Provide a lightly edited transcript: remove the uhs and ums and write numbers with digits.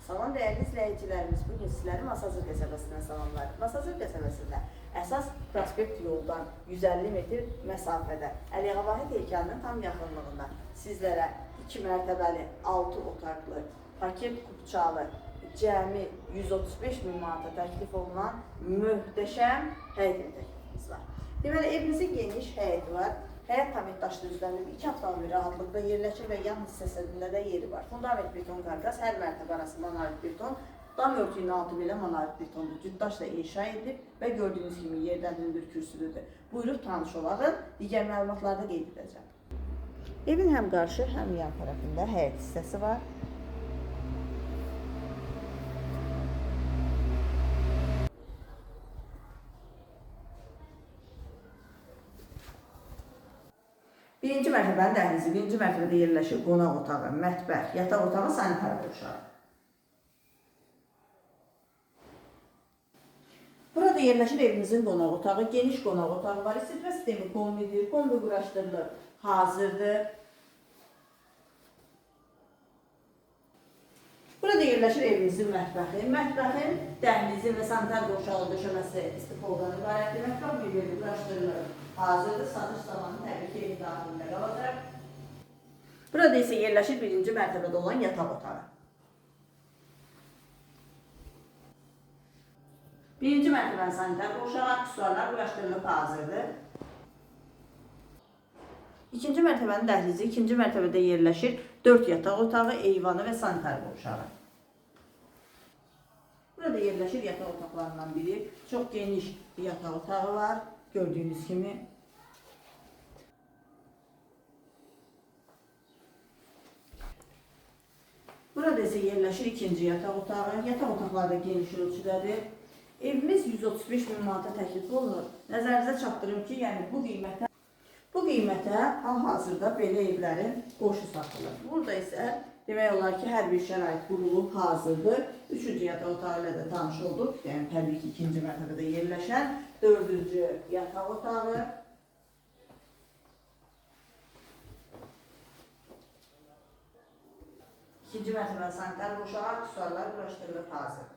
Salam dəyərli izləyicilərimiz, bugün sizləri Masazır qəsəbəsindən salamlayırıq. Masazır qəsəbəsində əsas prospekt yoldan 150 metr məsafədə Əliağa Vahid heykəlinin tam yaxınlığında sizlərə 2 mərtəbəli, 6 otaqlı, paket kupçalı, cəmi 135 min manata təklif olunan möhtəşəm həyət evi təklifimiz var. Deməli, evimizin geniş həyəti var. Həyət tam daşlı üzərində 2 avtomobil rahatlıqla yerləşir və yan hissəsində də yeri var. Fundament beton karkas, hər mərtəbə arasında monolit beton, dam örtüyünün altı belə monolit betondur. Cütdaşla inşa edilib və gördüyünüz kimi yerdən hündür kürsülüdür. Buyurub tanış olağın, digər məlumatlarda qeyd edəcəm. Evin həm qarşı, həm yan tərəfində həyət hissəsi var. Birinci mərtəbənin dəhlizi, birinci mərtəbədə yerləşir qonaq otağı, mətbəx, yataq otağı, sanitar qovşağı. Burada yerləşir evimizin qonaq otağı, geniş qonaq otağı var. İsitmə sistemi kombidir, kombi quraşdırılır, hazırdır. Burada yerləşir evimizin mətbəxi. Mətbəxin dəhlizi və sanitar qovşağı döşəməsi istifadan ibarətdir. Mətbəx bir-birini quraşdırılır, hazırdır. Satış zamanı təbii ki, evi daxilində qalacaq. Burada isə yerləşir birinci mərtəbədə olan yataq otağı. Birinci mərtəbənin sanitar qovşağı, aksesuarlar quraşdırılıb, hazırdır. İkinci mərtəbənin dəhlizi, ikinci mərtəbədə yerləşir 4 yataq otağı, eyvanı və sanitar qovşağı. Burada yerləşir yataq otaqlarından biri. Çox geniş bir yataq otağı var, gördüyünüz kimi. Burada isə yerləşir ikinci yataq otağı. Yataq otaqları da geniş ölçüdədir. Evimiz 135 min manata təklif olunur. Nəzərinizə çatdırım ki, yəni bu qiymətə hal-hazırda belə evlərin qoşu satılır. Burada isə demək olar ki, hər bir şərait qurulub, hazırdır. Üçüncü yataq otağı ilə də tanış olduq. Yəni təbii ki, ikinci mərtəbədə yerləşən dördüncü yataq otağı. İkinci mərtəbədə sanitar qovşağı, aksesuarlar quraşdırılıb, hazırdır.